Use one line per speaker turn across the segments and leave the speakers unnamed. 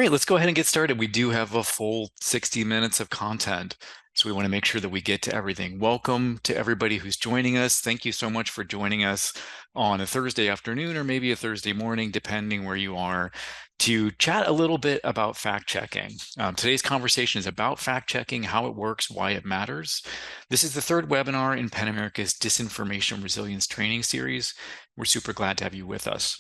right, let's go ahead and get started. We do have a full 60 minutes of content, so we want to make sure that we get to everything. Welcome to everybody who's joining us. Thank you so much for joining us on a Thursday afternoon or maybe a Thursday morning, depending where you are, to chat a little bit about fact-checking. Today's conversation is about fact-checking, how it works, why it matters. This is the third webinar in PEN America's Disinformation Resilience Training Series. We're super glad to have you with us.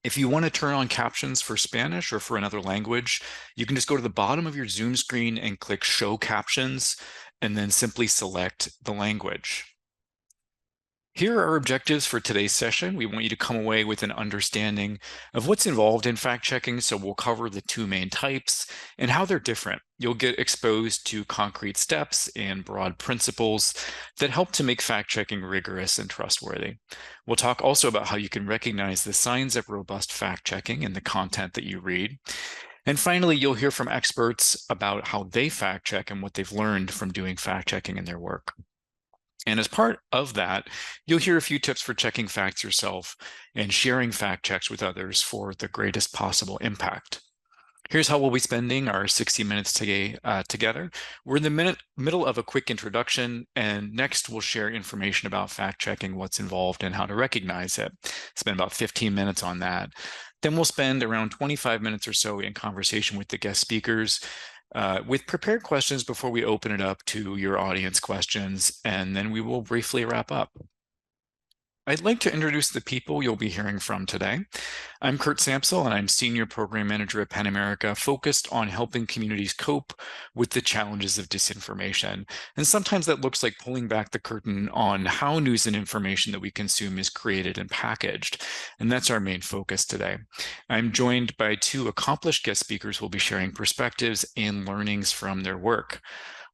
If you want to turn on captions for Spanish or for another language, you can just go to the bottom of your Zoom screen and click Show Captions, and then simply select the language. Here are our objectives for today's session. We want you to come away with an understanding of what's involved in fact-checking, so we'll cover the two main types and how they're different. You'll get exposed to concrete steps and broad principles that help to make fact-checking rigorous and trustworthy. We'll talk also about how you can recognize the signs of robust fact-checking in the content that you read. And finally, you'll hear from experts about how they fact-check and what they've learned from doing fact-checking in their work. And as part of that, you'll hear a few tips for checking facts yourself and sharing fact checks with others for the greatest possible impact. Here's how we'll be spending our 60 minutes together. We're in the middle of a quick introduction, and next we'll share information about fact checking, what's involved, and how to recognize it. Spend about 15 minutes on that. Then we'll spend around 25 minutes or so in conversation with the guest speakers, with prepared questions before we open it up to your audience questions, and then we will briefly wrap up. I'd like to introduce the people you'll be hearing from today. I'm Kurt Sampsel, and I'm Senior Program Manager at PEN America, focused on helping communities cope with the challenges of disinformation. And sometimes that looks like pulling back the curtain on how news and information that we consume is created and packaged. And that's our main focus today. I'm joined by two accomplished guest speakers who will be sharing perspectives and learnings from their work.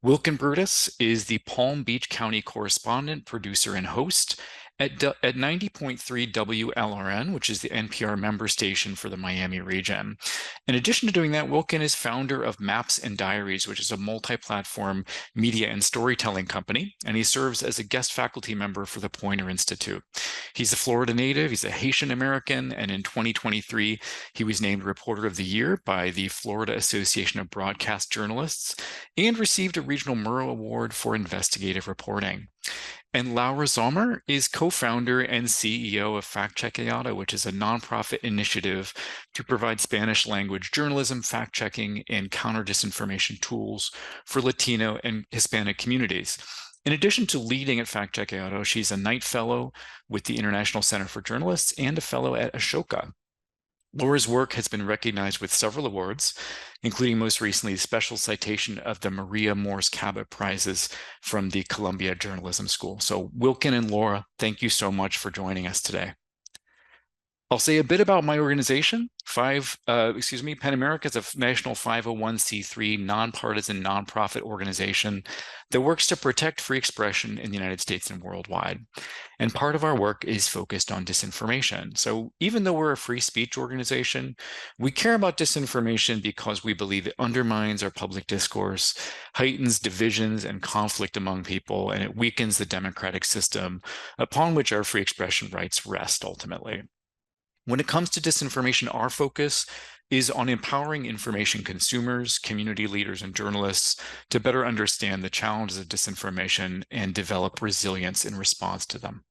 Wilkine Brutus is the Palm Beach County correspondent, producer, and host at 90.3 WLRN, which is the NPR member station for the Miami region. In addition to doing that, Wilkine is founder of Maps and Diaries, which is a multi-platform media and storytelling company, and he serves as a guest faculty member for the Poynter Institute. He's a Florida native, he's a Haitian American, and in 2023, he was named Reporter of the Year by the Florida Association of Broadcast Journalists and received a Regional Murrow Award for investigative reporting. And Laura Zommer is co-founder and CEO of Factchequeado, which is a nonprofit initiative to provide Spanish language journalism, fact-checking, and counter-disinformation tools for Latino and Hispanic communities. In addition to leading at Factchequeado, she's a Knight Fellow with the International Center for Journalists and a Fellow at Ashoka. Laura's work has been recognized with several awards, including most recently a special citation of the Maria Morse Cabot Prizes from the Columbia Journalism School. So Wilkine and Laura, thank you so much for joining us today. I'll say a bit about my organization. PEN America is a national 501c3 nonpartisan nonprofit organization that works to protect free expression in the United States and worldwide. And part of our work is focused on disinformation. So even though we're a free speech organization, we care about disinformation because we believe it undermines our public discourse, heightens divisions and conflict among people, and it weakens the democratic system upon which our free expression rights rest ultimately. When it comes to disinformation, our focus is on empowering information consumers, community leaders, and journalists to better understand the challenges of disinformation and develop resilience in response to them.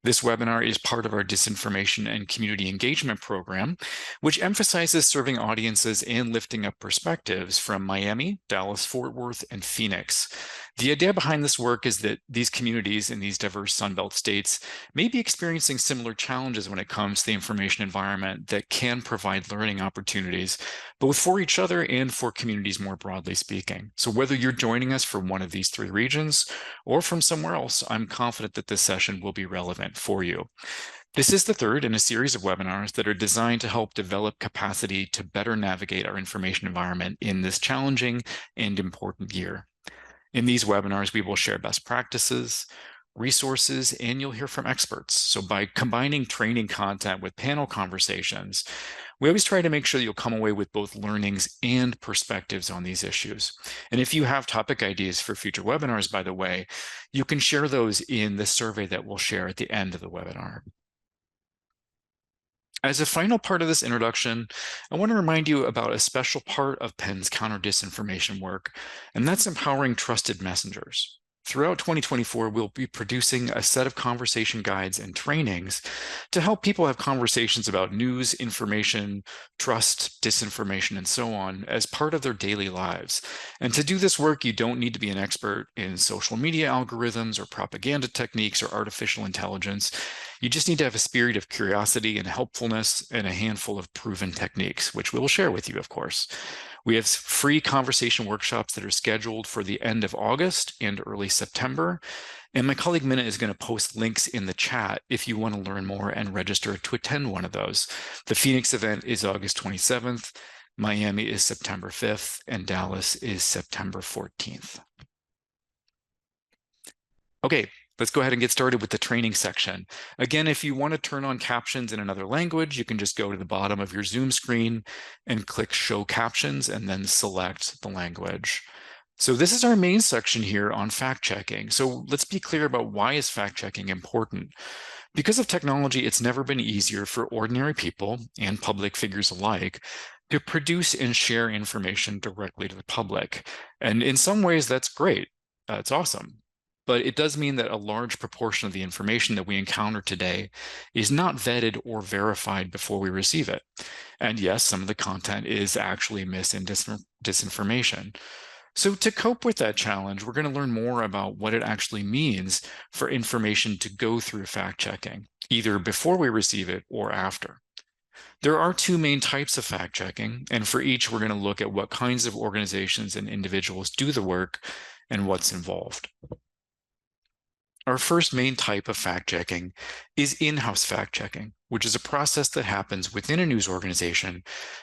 This webinar is part of our Disinformation and Community Engagement Program, which emphasizes serving audiences and lifting up perspectives from Miami, Dallas, Fort Worth, and Phoenix. The idea behind this work is that these communities in these diverse Sunbelt states may be experiencing similar challenges when it comes to the information environment that can provide learning opportunities, both for each other and for communities more broadly speaking. So whether you're joining us from one of these three regions or from somewhere else, I'm confident that this session will be relevant for you. This is the third in a series of webinars that are designed to help develop capacity to better navigate our information environment in this challenging and important year. In these webinars, we will share best practices, resources, and you'll hear from experts. So by combining training content with panel conversations, we always try to make sure that you'll come away with both learnings and perspectives on these issues. And if you have topic ideas for future webinars, by the way, you can share those in the survey that we'll share at the end of the webinar. As a final part of this introduction, I want to remind you about a special part of PEN's counter-disinformation work, and that's empowering trusted messengers. Throughout 2024, we'll be producing a set of conversation guides and trainings to help people have conversations about news, information, trust, disinformation, and so on as part of their daily lives. And to do this work, you don't need to be an expert in social media algorithms or propaganda techniques or artificial intelligence. You just need to have a spirit of curiosity and helpfulness and a handful of proven techniques, which we will share with you, of course. We have free conversation workshops that are scheduled for the end of August and early September. And my colleague Minna is going to post links in the chat if you want to learn more and register to attend one of those. The Phoenix event is August 27th, Miami is September 5th, and Dallas is September 14th. Okay, let's go ahead and get started with the training section. Again, if you want to turn on captions in another language, you can just go to the bottom of your Zoom screen and click Show Captions and then select the language. So this is our main section here on fact-checking. So let's be clear about why is fact-checking important. Because of technology, it's never been easier for ordinary people and public figures alike to produce and share information directly to the public. And in some ways, that's great. It's awesome. But it does mean that a large proportion of the information that we encounter today is not vetted or verified before we receive it. And yes, some of the content is actually mis and disinformation. So to cope with that challenge, we're going to learn more about what it actually means for information to go through fact-checking, either before we receive it or after. There are two main types of fact-checking, and for each, we're going to look at what kinds of organizations and individuals do the work and what's involved. Our first main type of fact-checking is in-house fact-checking, which is a process that happens within a news organization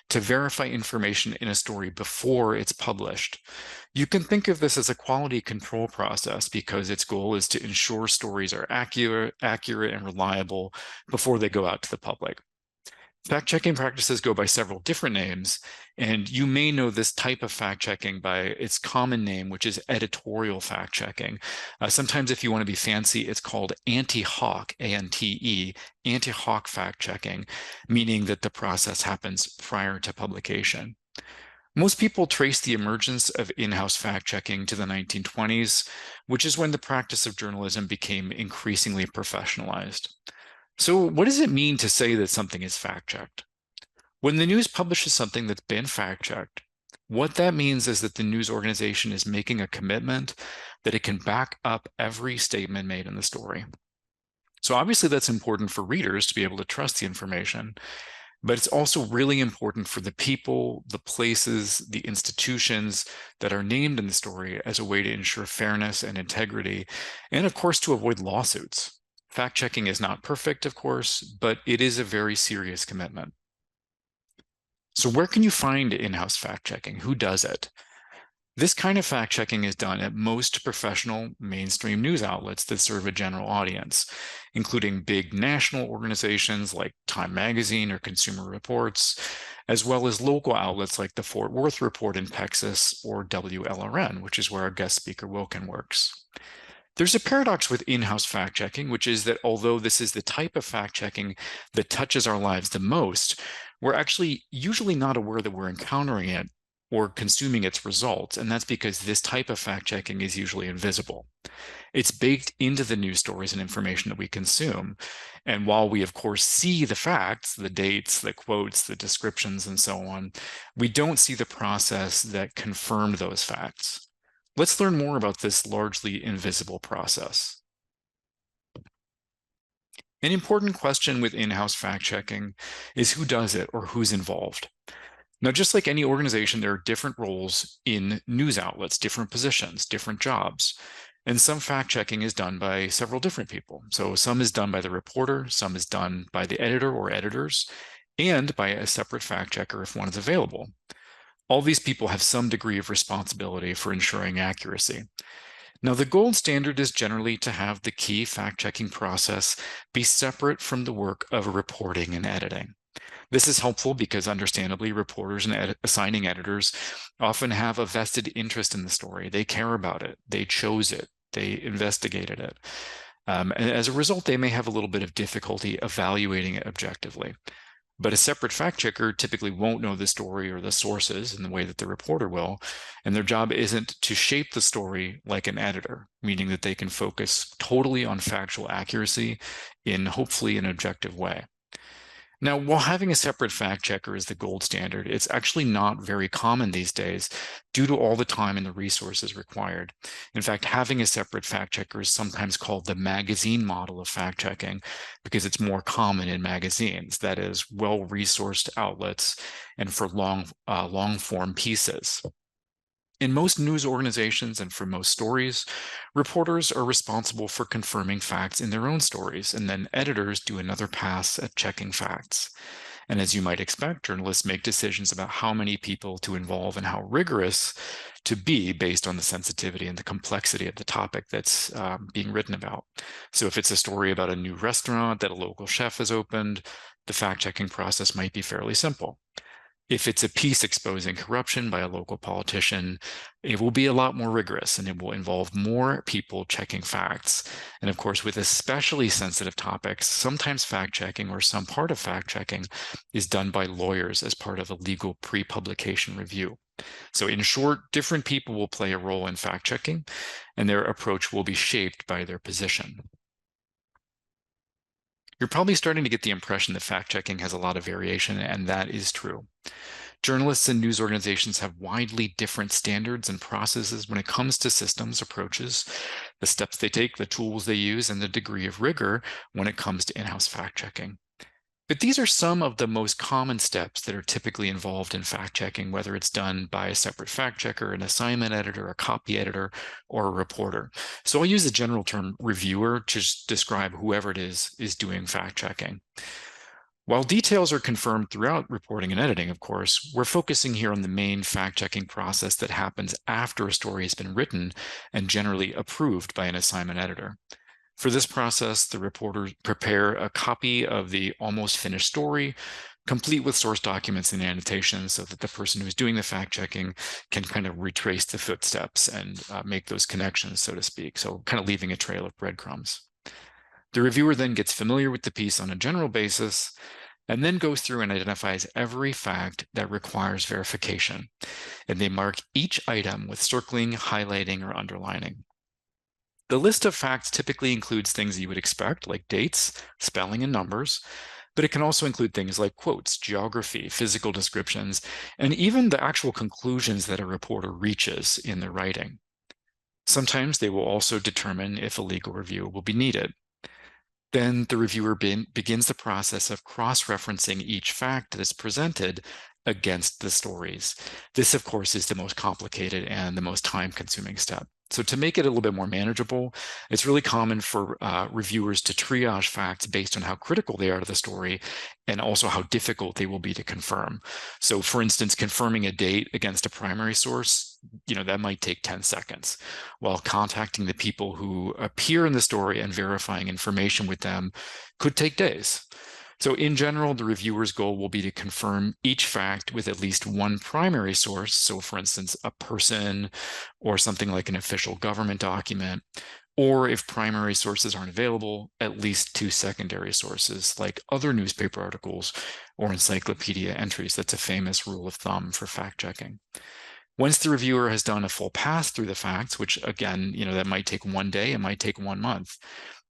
to verify information in a story before it's published. You can think of this as a quality control process because its goal is to ensure stories are accurate and reliable before they go out to the public. Fact-checking practices go by several different names, and you may know this type of fact-checking by its common name, which is editorial fact-checking. Sometimes if you want to be fancy, it's called anti-hoc, A-N-T-E, anti-hoc fact-checking, meaning that the process happens prior to publication. Most people trace the emergence of in-house fact-checking to the 1920s, which is when the practice of journalism became increasingly professionalized. So what does it mean to say that something is fact-checked? When the news publishes something that's been fact-checked, what that means is that the news organization is making a commitment that it can back up every statement made in the story. So obviously that's important for readers to be able to trust the information, but it's also really important for the people, the places, the institutions that are named in the story as a way to ensure fairness and integrity, and of course to avoid lawsuits. Fact-checking is not perfect, of course, but it is a very serious commitment. So where can you find in-house fact-checking? Who does it? This kind of fact-checking is done at most professional mainstream news outlets that serve a general audience, including big national organizations like Time Magazine or Consumer Reports, as well as local outlets like the Fort Worth Report in Texas or WLRN, which is where our guest speaker Wilkine works. There's a paradox with in-house fact-checking, which is that although this is the type of fact-checking that touches our lives the most, we're actually usually not aware that we're encountering it or consuming its results, and that's because this type of fact-checking is usually invisible. It's baked into the news stories and information that we consume, and while we of course see the facts, the dates, the quotes, the descriptions, and so on, we don't see the process that confirmed those facts. Let's learn more about this largely invisible process. An important question with in-house fact-checking is who does it or who's involved. Now, just like any organization, there are different roles in news outlets, different positions, different jobs. And some fact-checking is done by several different people. So some is done by the reporter, some is done by the editor or editors, and by a separate fact-checker if one is available. All these people have some degree of responsibility for ensuring accuracy. Now, the gold standard is generally to have the key fact-checking process be separate from the work of reporting and editing. This is helpful because, understandably, reporters and assigning editors often have a vested interest in the story. They care about it. They chose it. They investigated it. And as a result, they may have a little bit of difficulty evaluating it objectively. But a separate fact checker typically won't know the story or the sources in the way that the reporter will, and their job isn't to shape the story like an editor, meaning that they can focus totally on factual accuracy in hopefully an objective way. Now, while having a separate fact checker is the gold standard, it's actually not very common these days due to all the time and the resources required. In fact, having a separate fact checker is sometimes called the magazine model of fact checking because it's more common in magazines, that is, well-resourced outlets and for long-form pieces. In most news organizations and for most stories, reporters are responsible for confirming facts in their own stories, and then editors do another pass at checking facts. And as you might expect, journalists make decisions about how many people to involve and how rigorous to be based on the sensitivity and the complexity of the topic that's being written about. So if it's a story about a new restaurant that a local chef has opened, the fact-checking process might be fairly simple. If it's a piece exposing corruption by a local politician, it will be a lot more rigorous and it will involve more people checking facts. And of course, with especially sensitive topics, sometimes fact-checking or some part of fact-checking is done by lawyers as part of a legal pre-publication review. So in short, different people will play a role in fact-checking, and their approach will be shaped by their position. You're probably starting to get the impression that fact-checking has a lot of variation, and that is true. Journalists and news organizations have widely different standards and processes when it comes to systems approaches, the steps they take, the tools they use, and the degree of rigor when it comes to in-house fact-checking. But these are some of the most common steps that are typically involved in fact-checking, whether it's done by a separate fact-checker, an assignment editor, a copy editor, or a reporter. So I'll use the general term reviewer to describe whoever it is doing fact-checking. While details are confirmed throughout reporting and editing, of course, we're focusing here on the main fact-checking process that happens after a story has been written and generally approved by an assignment editor. For this process, the reporters prepare a copy of the almost finished story, complete with source documents and annotations so that the person who's doing the fact-checking can kind of retrace the footsteps and make those connections, so to speak, so kind of leaving a trail of breadcrumbs. The reviewer then gets familiar with the piece on a general basis and then goes through and identifies every fact that requires verification. And they mark each item with circling, highlighting, or underlining. The list of facts typically includes things you would expect, like dates, spelling, and numbers, but it can also include things like quotes, geography, physical descriptions, and even the actual conclusions that a reporter reaches in their writing. Sometimes they will also determine if a legal review will be needed. Then the reviewer begins the process of cross-referencing each fact that's presented against the stories. This, of course, is the most complicated and the most time-consuming step. So to make it a little bit more manageable, it's really common for reviewers to triage facts based on how critical they are to the story and also how difficult they will be to confirm. So for instance, confirming a date against a primary source, that might take 10 seconds, while contacting the people who appear in the story and verifying information with them could take days. So in general, the reviewer's goal will be to confirm each fact with at least one primary source. So for instance, a person or something like an official government document, or if primary sources aren't available, at least two secondary sources like other newspaper articles or encyclopedia entries. That's a famous rule of thumb for fact checking. Once the reviewer has done a full pass through the facts, which again, that might take one day, it might take 1 month,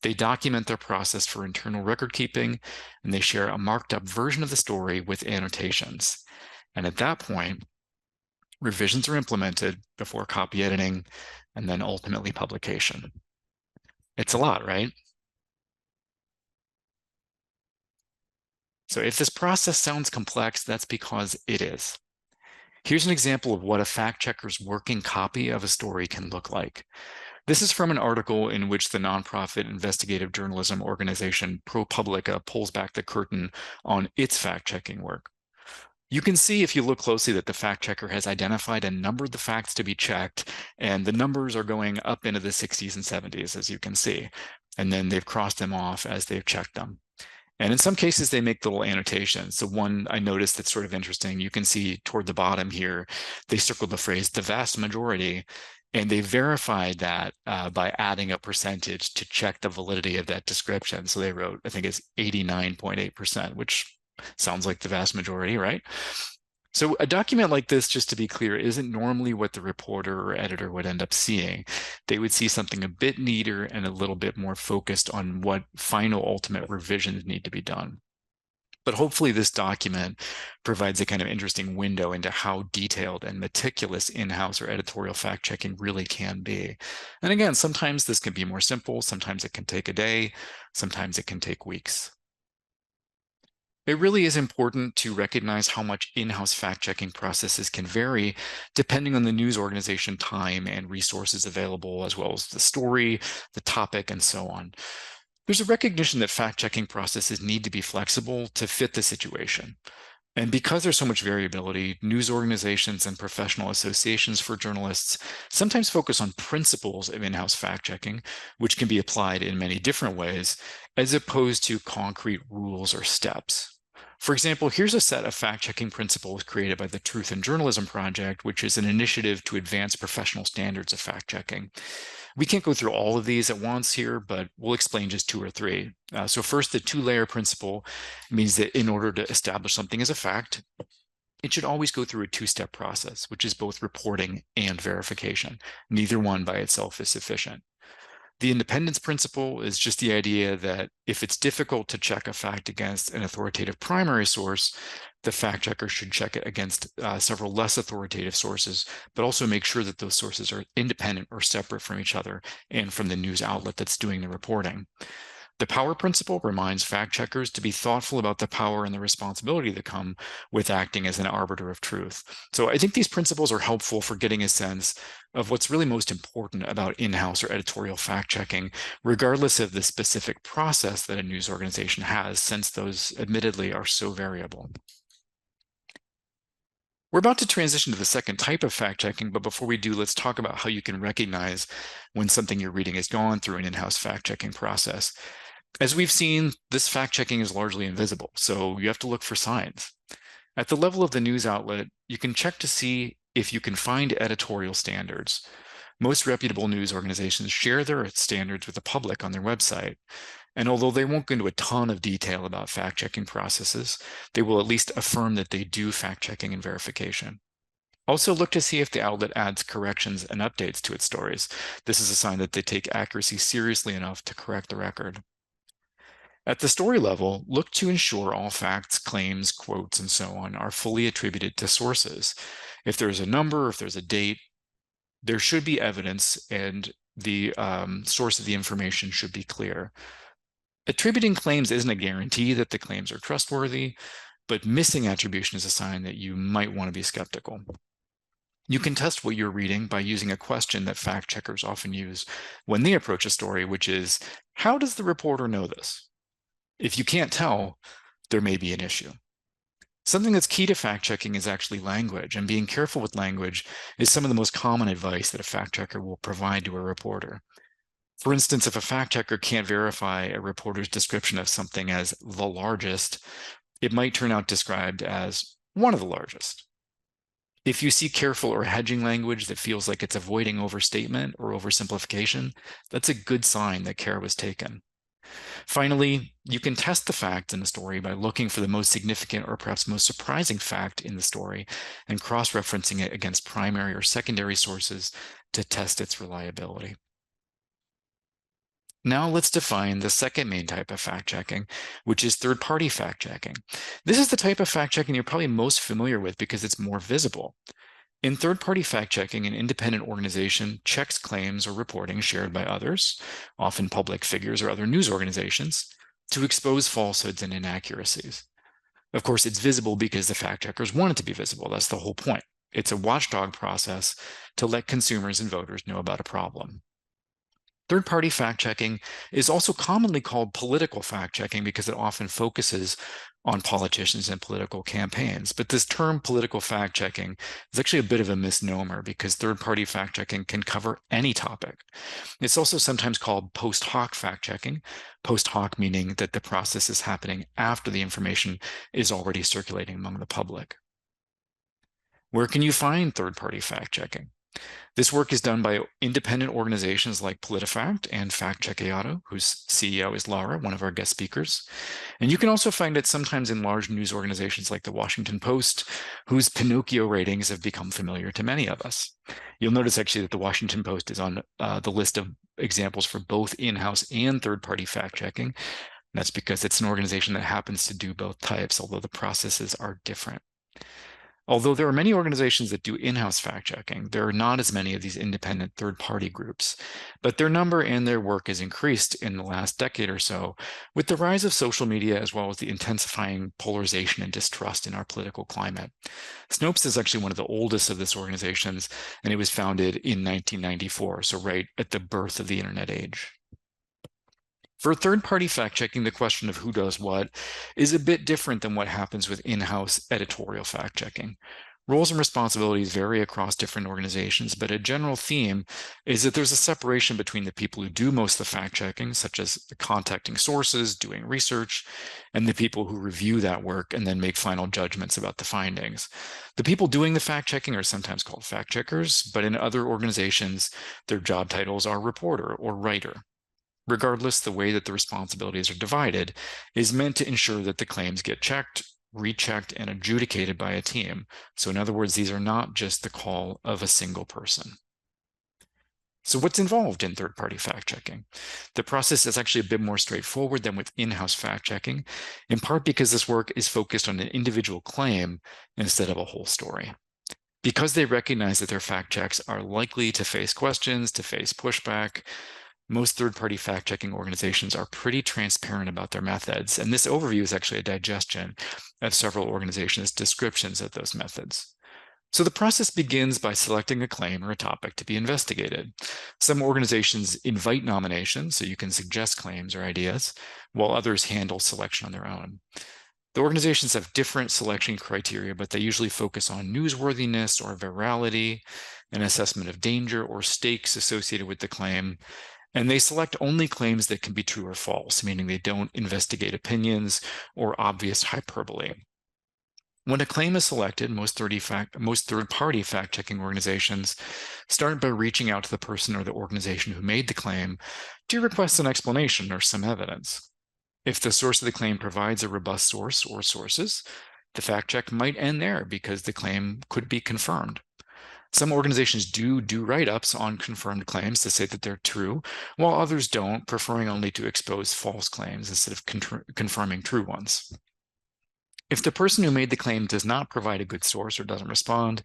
they document their process for internal record keeping, and they share a marked up version of the story with annotations. And at that point, revisions are implemented before copy editing and then ultimately publication. It's a lot, right? So if this process sounds complex, that's because it is. Here's an example of what a fact checker's working copy of a story can look like. This is from an article in which the nonprofit investigative journalism organization ProPublica pulls back the curtain on its fact-checking work. You can see if you look closely that the fact checker has identified and numbered the facts to be checked, and the numbers are going up into the 60s and 70s, as you can see. And then they've crossed them off as they've checked them. And in some cases, they make little annotations. So one I noticed that's sort of interesting, you can see toward the bottom here, they circled the phrase, the vast majority, and they verified that by adding a percentage to check the validity of that description. So they wrote, I think it's 89.8%, which Sounds like the vast majority, right? So a document like this, just to be clear, isn't normally what the reporter or editor would end up seeing. They would see something a bit neater and a little bit more focused on what final ultimate revisions need to be done. But hopefully this document provides a kind of interesting window into how detailed and meticulous in-house or editorial fact-checking really can be. And again, sometimes this can be more simple, sometimes it can take a day, sometimes it can take weeks. It really is important to recognize how much in-house fact-checking processes can vary depending on the news organization time and resources available, as well as the story, the topic, and so on. There's a recognition that fact-checking processes need to be flexible to fit the situation. And because there's so much variability, news organizations and professional associations for journalists sometimes focus on principles of in-house fact-checking, which can be applied in many different ways, as opposed to concrete rules or steps. For example, here's a set of fact-checking principles created by the Truth in Journalism Project, which is an initiative to advance professional standards of fact-checking. We can't go through all of these at once here, but we'll explain just two or three. So first, the two-layer principle means that in order to establish something as a fact, it should always go through a two-step process, which is both reporting and verification. Neither one by itself is sufficient. The independence principle is just the idea that if it's difficult to check a fact against an authoritative primary source, the fact checker should check it against several less authoritative sources, but also make sure that those sources are independent or separate from each other and from the news outlet that's doing the reporting. The power principle reminds fact checkers to be thoughtful about the power and the responsibility that come with acting as an arbiter of truth. So I think these principles are helpful for getting a sense of what's really most important about in-house or editorial fact checking, regardless of the specific process that a news organization has, since those admittedly are so variable. We're about to transition to the second type of fact checking, but before we do, let's talk about how you can recognize when something you're reading has gone through an in-house fact checking process. As we've seen, this fact-checking is largely invisible, so you have to look for signs. At the level of the news outlet, you can check to see if you can find editorial standards. Most reputable news organizations share their standards with the public on their website. And although they won't go into a ton of detail about fact-checking processes, they will at least affirm that they do fact-checking and verification. Also look to see if the outlet adds corrections and updates to its stories. This is a sign that they take accuracy seriously enough to correct the record. At the story level, look to ensure all facts, claims, quotes, and so on are fully attributed to sources. If there's a number, if there's a date, there should be evidence, and the source of the information should be clear. Attributing claims isn't a guarantee that the claims are trustworthy, but missing attribution is a sign that you might want to be skeptical. You can test what you're reading by using a question that fact checkers often use when they approach a story, which is, how does the reporter know this? If you can't tell, there may be an issue. Something that's key to fact-checking is actually language, and being careful with language is some of the most common advice that a fact-checker will provide to a reporter. For instance, if a fact-checker can't verify a reporter's description of something as the largest, it might turn out described as one of the largest. If you see careful or hedging language that feels like it's avoiding overstatement or oversimplification, that's a good sign that care was taken. Finally, you can test the facts in a story by looking for the most significant or perhaps most surprising fact in the story and cross-referencing it against primary or secondary sources to test its reliability. Now let's define the second main type of fact-checking, which is third-party fact-checking. This is the type of fact-checking you're probably most familiar with because it's more visible. In third-party fact-checking, an independent organization checks claims or reporting shared by others, often public figures or other news organizations, to expose falsehoods and inaccuracies. Of course, it's visible because the fact-checkers want it to be visible. That's the whole point. It's a watchdog process to let consumers and voters know about a problem. Third-party fact-checking is also commonly called political fact-checking because it often focuses on politicians and political campaigns. But this term political fact-checking is actually a bit of a misnomer because third-party fact-checking can cover any topic. It's also sometimes called post hoc fact-checking, post hoc meaning that the process is happening after the information is already circulating among the public. Where can you find third-party fact-checking? This work is done by independent organizations like PolitiFact and Factchequeado, whose CEO is Laura, one of our guest speakers. And you can also find it sometimes in large news organizations like the Washington Post, whose Pinocchio ratings have become familiar to many of us. You'll notice actually that the Washington Post is on the list of examples for both in-house and third-party fact-checking. That's because it's an organization that happens to do both types, although the processes are different. Although there are many organizations that do in-house fact-checking, there are not as many of these independent third-party groups, but their number and their work has increased in the last decade or so with the rise of social media as well as the intensifying polarization and distrust in our political climate. Snopes is actually one of the oldest of these organizations, and it was founded in 1994, so right at the birth of the internet age. For third-party fact-checking, the question of who does what is a bit different than what happens with in-house editorial fact-checking. Roles and responsibilities vary across different organizations, but a general theme is that there's a separation between the people who do most of the fact-checking, such as the contacting sources, doing research, and the people who review that work and then make final judgments about the findings. The people doing the fact-checking are sometimes called fact-checkers, but in other organizations, their job titles are reporter or writer. Regardless, the way that the responsibilities are divided is meant to ensure that the claims get checked, rechecked, and adjudicated by a team. So in other words, these are not just the call of a single person. So what's involved in third-party fact-checking? The process is actually a bit more straightforward than with in-house fact-checking, in part because this work is focused on an individual claim instead of a whole story. Because they recognize that their fact checks are likely to face questions, to face pushback, most third-party fact-checking organizations are pretty transparent about their methods, and this overview is actually a digestion of several organizations' descriptions of those methods. So the process begins by selecting a claim or a topic to be investigated. Some organizations invite nominations, so you can suggest claims or ideas, while others handle selection on their own. The organizations have different selection criteria, but they usually focus on newsworthiness or virality, an assessment of danger or stakes associated with the claim, and they select only claims that can be true or false, meaning they don't investigate opinions or obvious hyperbole. When a claim is selected, most third-party fact-checking organizations start by reaching out to the person or the organization who made the claim to request an explanation or some evidence. If the source of the claim provides a robust source or sources, the fact check might end there because the claim could be confirmed. Some organizations do write-ups on confirmed claims to say that they're true, while others don't, preferring only to expose false claims instead of confirming true ones. If the person who made the claim does not provide a good source or doesn't respond,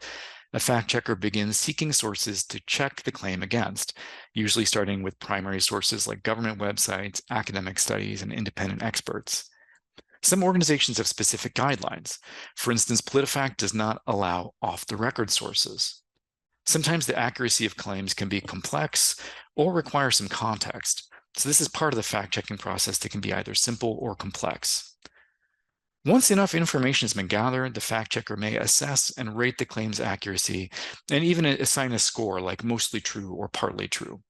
a fact checker begins seeking sources to check the claim against, usually starting with primary sources like government websites, academic studies, and independent experts. Some organizations have specific guidelines. For instance, PolitiFact does not allow off-the-record sources. Sometimes the accuracy of claims can be complex or require some context. So this is part of the fact-checking process that can be either simple or complex. Once enough information has been gathered, the fact-checker may assess and rate the claim's accuracy and even assign a score like mostly true or partly true.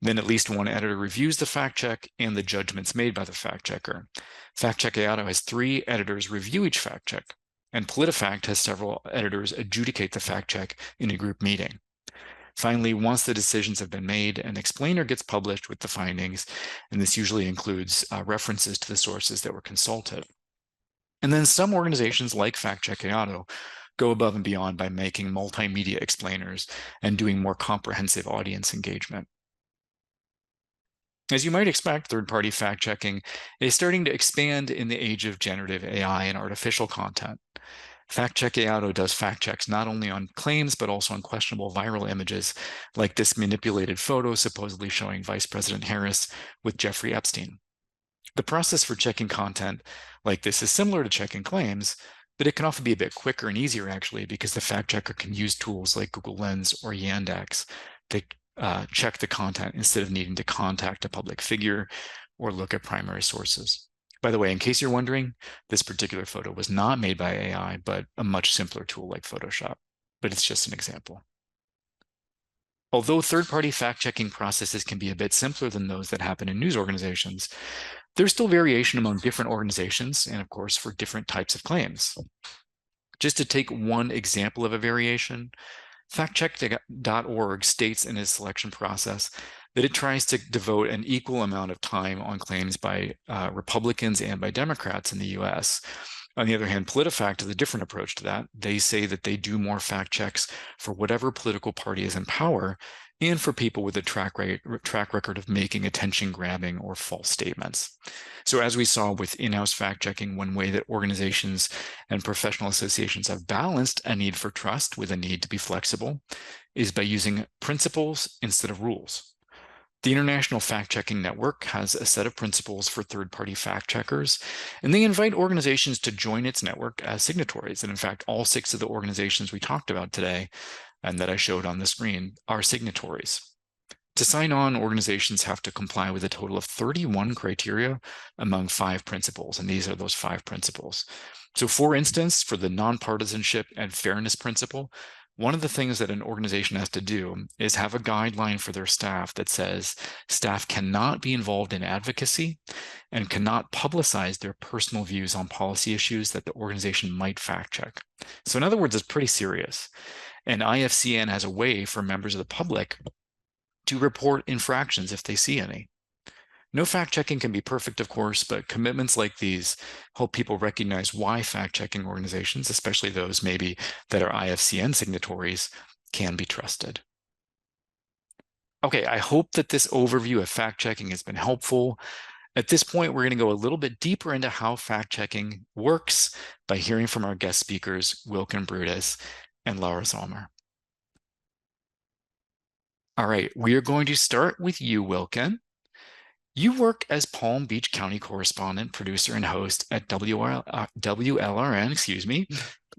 Then at least one editor reviews the fact check and the judgments made by the fact checker. Factchequeado has 3 editors review each fact check, and PolitiFact has several editors adjudicate the fact check in a group meeting. Finally, once the decisions have been made, an explainer gets published with the findings, and this usually includes references to the sources that were consulted. And then some organizations like Factchequeado go above and beyond by making multimedia explainers and doing more comprehensive audience engagement. As you might expect, third-party fact-checking is starting to expand in the age of generative AI and artificial content. Factchequeado does fact checks not only on claims, but also on questionable viral images, like this manipulated photo supposedly showing Vice President Harris with Jeffrey Epstein. The process for checking content like this is similar to checking claims, but it can often be a bit quicker and easier, actually, because the fact checker can use tools like Google Lens or Yandex to check the content instead of needing to contact a public figure or look at primary sources. By the way, in case you're wondering, this particular photo was not made by AI, but a much simpler tool like Photoshop, but it's just an example. Although third-party fact-checking processes can be a bit simpler than those that happen in news organizations, there's still variation among different organizations and, of course, for different types of claims. Just to take one example of a variation, Factcheck.org states in its selection process that it tries to devote an equal amount of time on claims by Republicans and by Democrats in the US. On the other hand, PolitiFact has a different approach to that. They say that they do more fact checks for whatever political party is in power and for people with a track record of making attention-grabbing or false statements. So as we saw with in-house fact-checking, one way that organizations and professional associations have balanced a need for trust with a need to be flexible is by using principles instead of rules. The International Fact-Checking Network has a set of principles for third-party fact-checkers, and they invite organizations to join its network as signatories. And in fact, all 6 of the organizations we talked about today and that I showed on the screen are signatories. To sign on, organizations have to comply with a total of 31 criteria among 5 principles, and these are those 5 principles. So for instance, for the nonpartisanship and fairness principle, one of the things that an organization has to do is have a guideline for their staff that says staff cannot be involved in advocacy and cannot publicize their personal views on policy issues that the organization might fact check. So in other words, it's pretty serious. And IFCN has a way for members of the public to report infractions if they see any. No fact-checking can be perfect, of course, but commitments like these help people recognize why fact-checking organizations, especially those maybe that are IFCN signatories, can be trusted. Okay, I hope that this overview of fact-checking has been helpful. At this point, we're going to go a little bit deeper into how fact-checking works by hearing from our guest speakers, Wilkine Brutus and Laura Zommer. All right, we are going to start with you, Wilkine. You work as Palm Beach County correspondent, producer, and host at WLRN,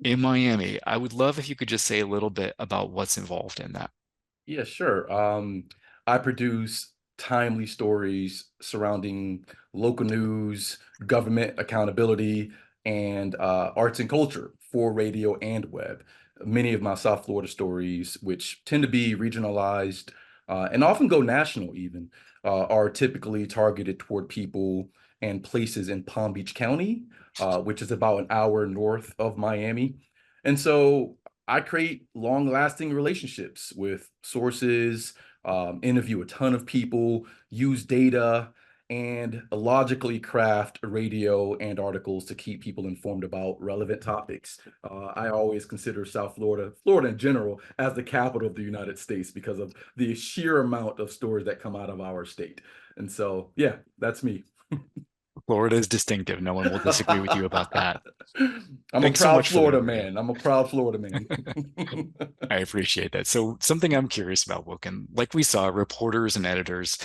in Miami. I would love if you could just say a little bit about what's involved in that.
Yeah, sure. I produce timely stories surrounding local news, government accountability, and arts and culture for radio and web. Many of my South Florida stories, which tend to be regionalized and often go national even, are typically targeted toward people and places in Palm Beach County, which is about an hour north of Miami. And so I create long-lasting relationships with sources, interview a ton of people, use data, and logically craft radio and articles to keep people informed about relevant topics. I always consider South Florida, Florida in general, as the capital of the United States because of the sheer amount of stories that come out of our state. And so, yeah, that's me.
Florida is distinctive. No one will disagree with you about that.
I'm a
Thanks so
proud
much for the
Florida
overview.
man. I'm a proud Florida man.
I appreciate that. So something I'm curious about, Wilkine, like we saw, reporters and editors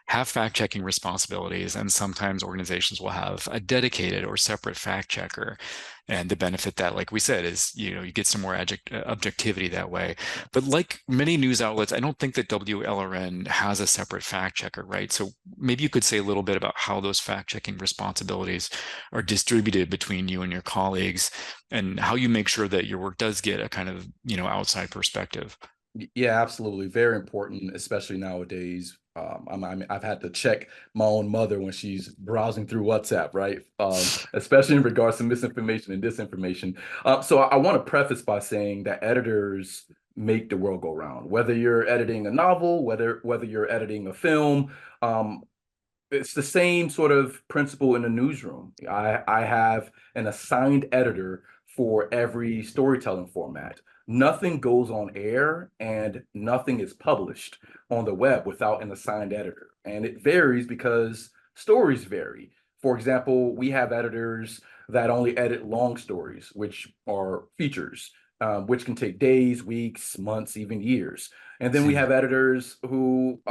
have fact-checking responsibilities, and sometimes organizations will have a dedicated or separate fact checker. And the benefit that, like we said, is, you get some more objectivity that way. But like many news outlets, I don't think that WLRN has a separate fact checker, right? So maybe you could say a little bit about how those fact-checking responsibilities are distributed between you and your colleagues, and how you make sure that your work does get a kind of, outside perspective.
Yeah, absolutely. Very important, especially nowadays. I've had to check my own mother when she's browsing through WhatsApp, right? Especially in regards to misinformation and disinformation. So I want to preface by saying that editors make the world go round. Whether you're editing a novel, whether you're editing a film, it's the same sort of principle in the newsroom. I have an assigned editor for every storytelling format. Nothing goes on air and nothing is published on the web without an assigned editor. And it varies because stories vary. For example, we have editors that only edit long stories, which are features, which can take days, weeks, months, even years. And then we
Hmm.
have editors who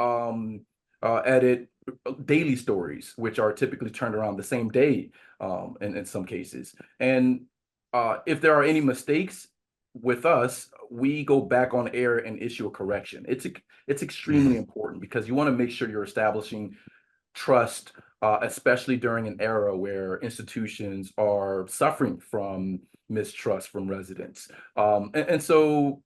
edit daily stories, which are typically turned around the same day in some cases. And if there are any mistakes with us, we go back on air and issue a correction. It's extremely
Hmm.
important because you want to make sure you're establishing trust, especially during an era where institutions are suffering from mistrust from residents. And so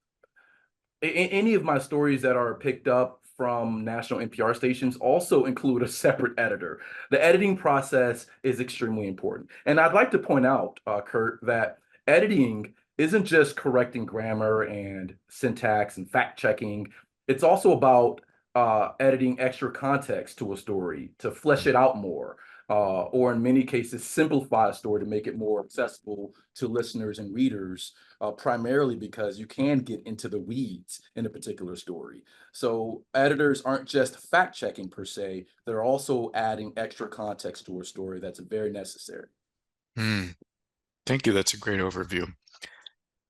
any of my stories that are picked up from national NPR stations also include a separate editor. The editing process is extremely important. And I'd like to point out, Kurt, that editing isn't just correcting grammar and syntax and fact checking. It's also about editing extra context to a story to flesh it out more, or in many cases, simplify a story to make it more accessible to listeners and readers, primarily because you can get into the weeds in a particular story. So editors aren't just fact checking per se, they're also adding extra context to a story that's very necessary.
Thank you. That's a great overview.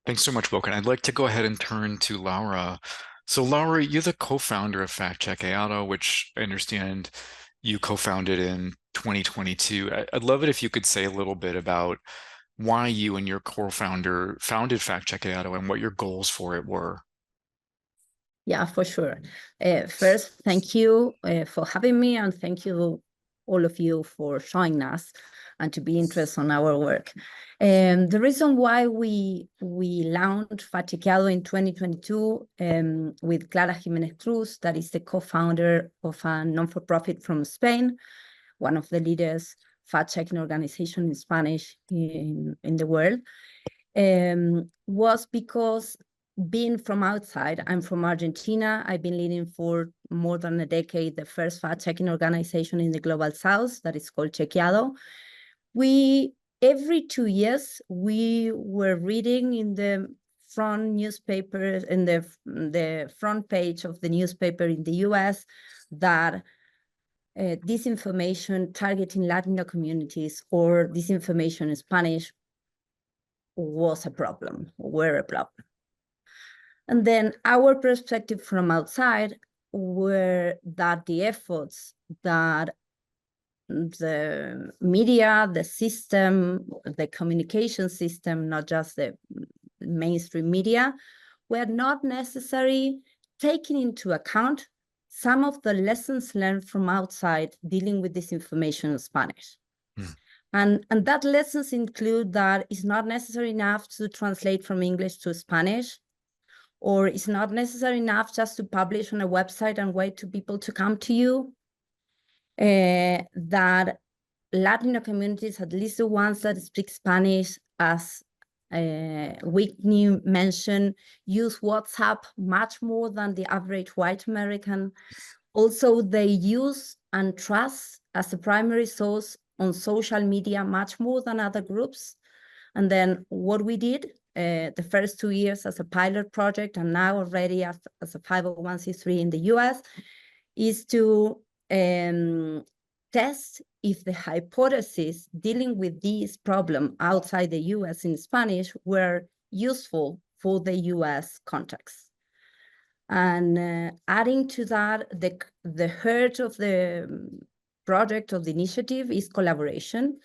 Thanks so much, Wilkine. I'd like to go ahead and turn to Laura. So, Laura, you're the co-founder of Factchequeado, which I understand you co-founded in 2022. I'd love it if you could say a little bit about why you and your co-founder founded Factchequeado and what your goals for it were.
Yeah, for sure. First, thank you for having me, and thank you all of you for showing us and to be interested in our work. The reason why we launched Factchequeado in 2022 with Clara Jimenez Cruz, that is the co-founder of a non-for-profit from Spain, one of the leaders fact-checking organization in Spanish in the world, was because being from outside, I'm from Argentina. I've been leading for more than a decade the first fact-checking organization in the Global South that is called Chequeado. Every 2 years, we were reading in the front newspapers, in the front page of the newspaper in the US, that disinformation targeting Latino communities or disinformation in Spanish was a problem, were a problem. And then our perspective from outside were that the efforts that the media, the system, the communication system, not just the mainstream media, were not necessarily taking into account some of the lessons learned from outside dealing with disinformation in Spanish. And that lessons include that it's not necessary enough to translate from English to Spanish, or it's not necessary enough just to publish on a website and wait to people to come to you. That Latino communities, at least the ones that speak Spanish, as Wilkine mentioned, use WhatsApp much more than the average white American. Also, they use and trust as a primary source on social media much more than other groups. And then what we did the first 2 years as a pilot project, and now already as a 501c3 in the US, is to test if the hypotheses dealing with this problem outside the US in Spanish were useful for the US context. And adding to that, the heart of the project, of the initiative, is collaboration.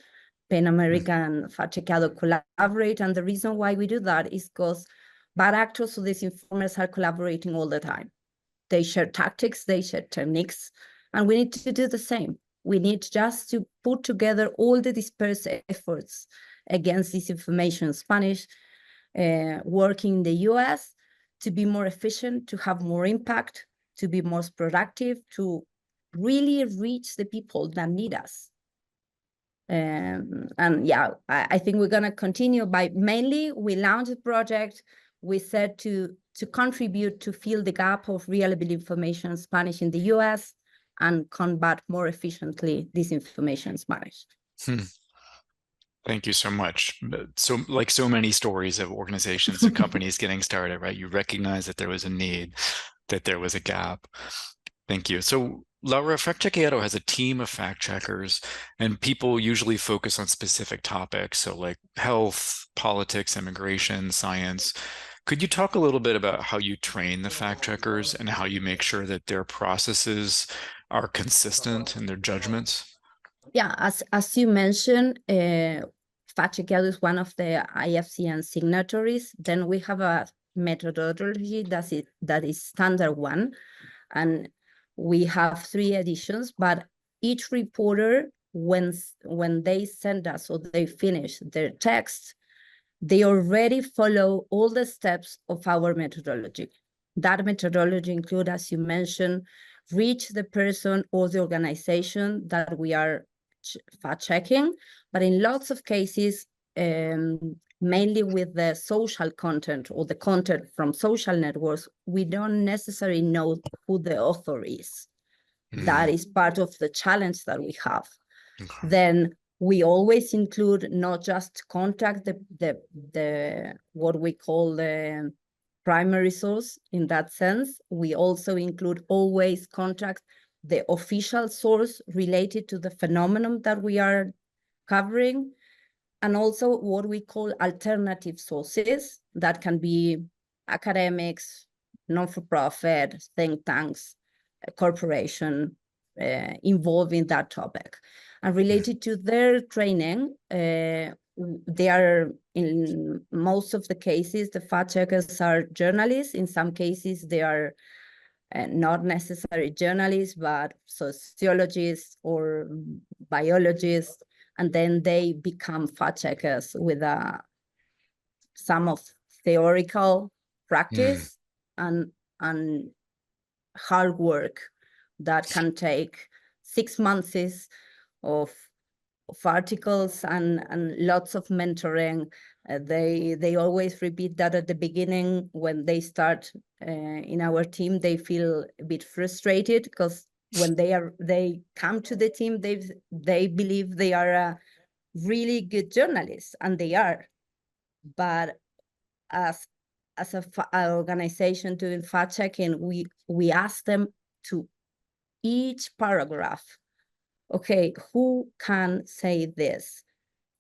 PEN America and Factchequeado collaborate, and the reason why we do that is because bad actors or disinformers are collaborating all the time. They share tactics, they share techniques, and we need to do the same. We need just to put together all the dispersed efforts against disinformation in Spanish, working in the US, to be more efficient, to have more impact, to be more productive, to really reach the people that need us. And yeah, I think we're going to continue by mainly we launched the project. We said to contribute to fill the gap of reliable information in Spanish in the US and combat more efficiently disinformation in Spanish.
Thank you so much. So, like so many stories of organizations and companies getting started, right? You recognize that there was a need, that there was a gap. Thank you. So, Laura, Factchequeado has a team of fact checkers, and people usually focus on specific topics, so like health, politics, immigration, science. Could you talk a little bit about how you train the fact checkers and how you make sure that their processes are consistent in their judgments?
Yeah, as you mentioned, Factchequeado is one of the IFCN signatories. Then we have a methodology that is standard one, and we have 3 editions, but each reporter, when they send us or they finish their text, they already follow all the steps of our methodology. That methodology includes, as you mentioned, reach the person or the organization that we are fact checking, but in lots of cases, mainly with the social content or the content from social networks, we don't necessarily know who the author is. That is part of the challenge that we have.
Okay.
Then we always include not just contact the what we call the primary source in that sense. We also include always contact the official source related to the phenomenon that we are covering, and also what we call alternative sources that can be academics, non-for-profit, think tanks, corporation involved in that topic. And related to their training, they are, in most of the cases, the fact checkers are journalists. In some cases, they are not necessarily journalists, but sociologists or biologists, and then they become fact checkers with some of theoretical practice and hard work that can take 6 months of articles and lots of mentoring. They always repeat that at the beginning when they start in our team, they feel a bit frustrated because when they come to the team, they believe they are a really good journalists, and they are. But as an organization doing fact checking, we ask them to each paragraph, okay, who can say this?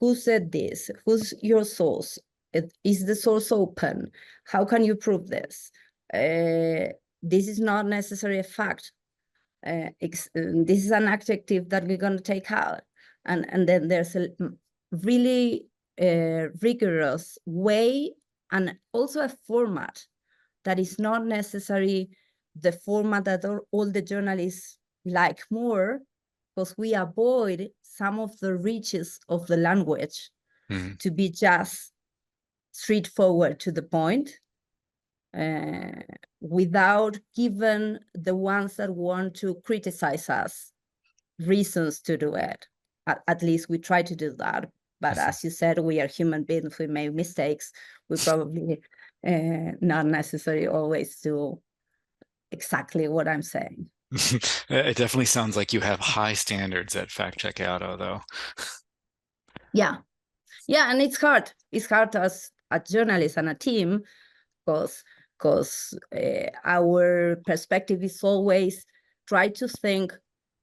Who said this? Who's your source? Is the source open? How can you prove this? This is not necessarily a fact. This is an adjective that we're going to take out. And then there's a really rigorous way and also a format that is not necessarily the format that all the journalists like more, because we avoid some of the riches of the language to be just straightforward to the point, without giving the ones that want to criticize us reasons to do it. At least we try to do that. But as you said, we are human beings, we make mistakes. We probably not necessarily always do exactly what I'm saying.
It definitely sounds like you have high standards at Factchequeado, though.
Yeah, and it's hard. It's hard as a journalist and a team, because our perspective is always try to think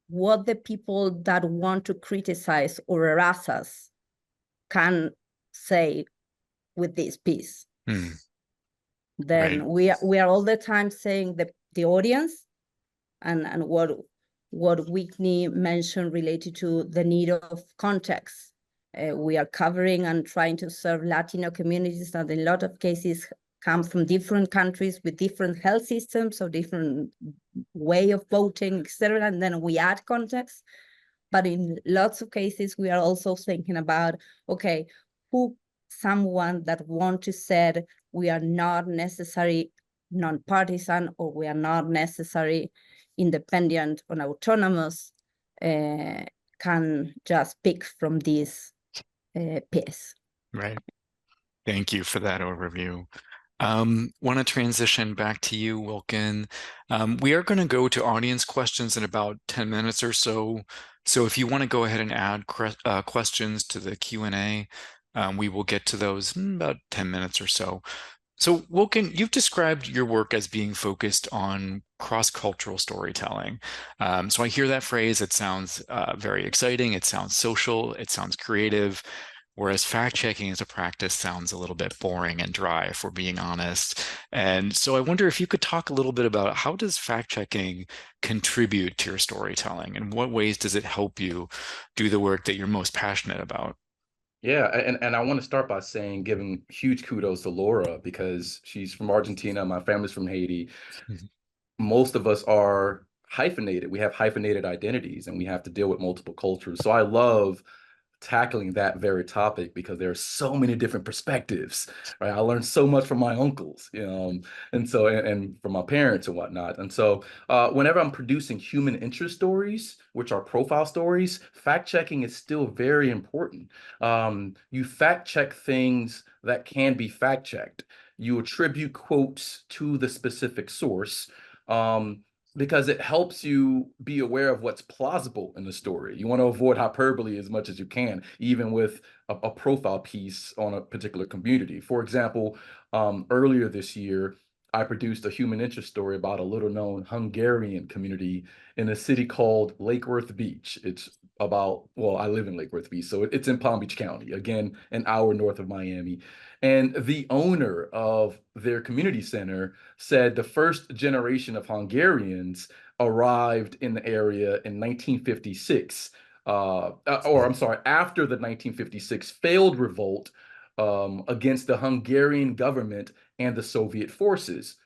what the people that want to criticize or harass us can say with this piece. Then
Right.
we are all the time saying the audience and what Wilkine mentioned related to the need of context. We are covering and trying to serve Latino communities that in a lot of cases come from different countries with different health systems or different way of voting, etc. And then we add context. But in lots of cases, we are also thinking about, okay, someone that want to say we are not necessarily non-partisan or we are not necessarily independent or autonomous, can just pick from this piece.
Right. Thank you for that overview. Want to transition back to you, Wilkine. We are going to go to audience questions in about 10 minutes or so. So if you want to go ahead and add questions to the Q&A, we will get to those in about 10 minutes or so. So Wilkine, you've described your work as being focused on cross-cultural storytelling. So I hear that phrase, it sounds very exciting, it sounds social, it sounds creative. Whereas fact-checking as a practice sounds a little bit boring and dry, if we're being honest. And so I wonder if you could talk a little bit about how does fact-checking contribute to your storytelling? And what ways does it help you do the work that you're most passionate about?
Yeah, and I want to start by saying, giving huge kudos to Laura, because she's from Argentina, my family's from Haiti. Most of us are hyphenated. We have hyphenated identities and we have to deal with multiple cultures. So I love tackling that very topic because there are so many different perspectives, right? I learned so much from my uncles, and so and from my parents and whatnot. And so whenever I'm producing human interest stories, which are profile stories, fact checking is still very important. You fact check things that can be fact checked. You attribute quotes to the specific source. Because it helps you be aware of what's plausible in the story. You want to avoid hyperbole as much as you can, even with a profile piece on a particular community. For example, earlier this year, I produced a human interest story about a little known Hungarian community in a city called Lake Worth Beach. It's about, well, I live in Lake Worth Beach, so it's in Palm Beach County, again, an hour north of Miami. And the owner of their community center said the first generation of Hungarians arrived in the area in 1956, or I'm sorry, after the 1956 failed revolt against the Hungarian government and the Soviet forces.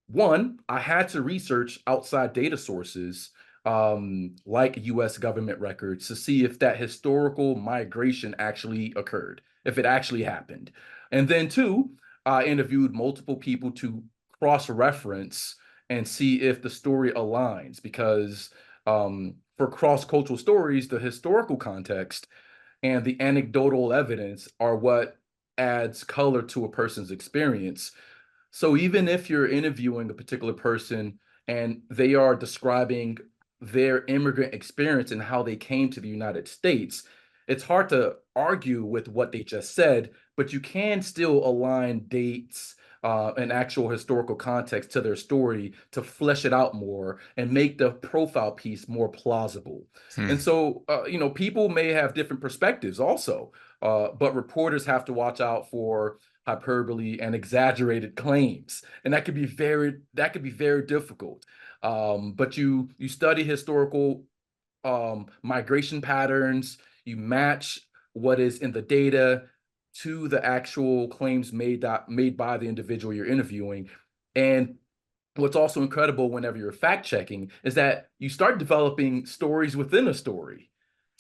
One, I had to research outside data sources like US government records to see if that historical migration actually occurred, if it actually happened. And then two, I interviewed multiple people to cross-reference and see if the story aligns because for cross-cultural stories, the historical context and the anecdotal evidence are what adds color to a person's experience. So even if you're interviewing a particular person and they are describing their immigrant experience and how they came to the United States, it's hard to argue with what they just said, but you can still align dates and actual historical context to their story to flesh it out more and make the profile piece more plausible.
Hmm.
And so, people may have different perspectives also, but reporters have to watch out for hyperbole and exaggerated claims, and that could be very difficult. But you study historical migration patterns, you match what is in the data to the actual claims made by the individual you're interviewing. And what's also incredible whenever you're fact checking is that you start developing stories within a story.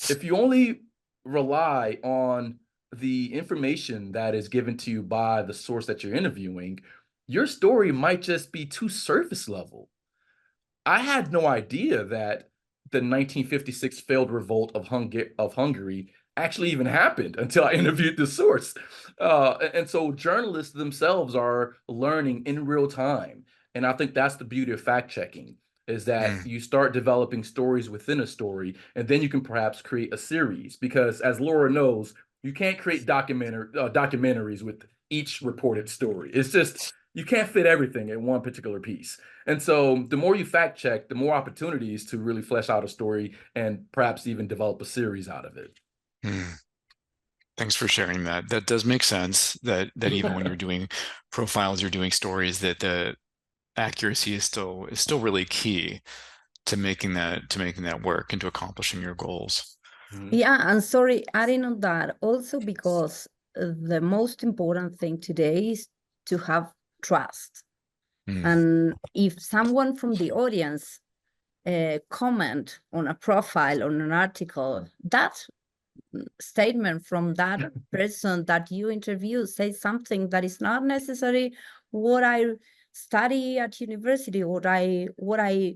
If you only rely on the information that is given to you by the source that you're interviewing, your story might just be too surface level. I had no idea that the 1956 failed revolt of Hungary actually even happened until I interviewed the source. And so journalists themselves are learning in real time. And I think that's the beauty of fact checking, is that
Hmm.
you start developing stories within a story, and then you can perhaps create a series. Because as Laura knows, you can't create documentaries with each reported story. It's just, you can't fit everything in one particular piece. And so the more you fact check, the more opportunities to really flesh out a story and perhaps even develop a series out of it.
Hmm. Thanks for sharing that. That does make sense that even when you're doing profiles, you're doing stories, that the accuracy is still really key to making that work and to accomplishing your goals.
Mhm.
Yeah, and sorry, adding on that, also because the most important thing today is to have trust.
Hmm.
And if someone from the audience comment on a profile, on an article, that statement from that person that you interview says something that is not necessarily what I study at university, or what I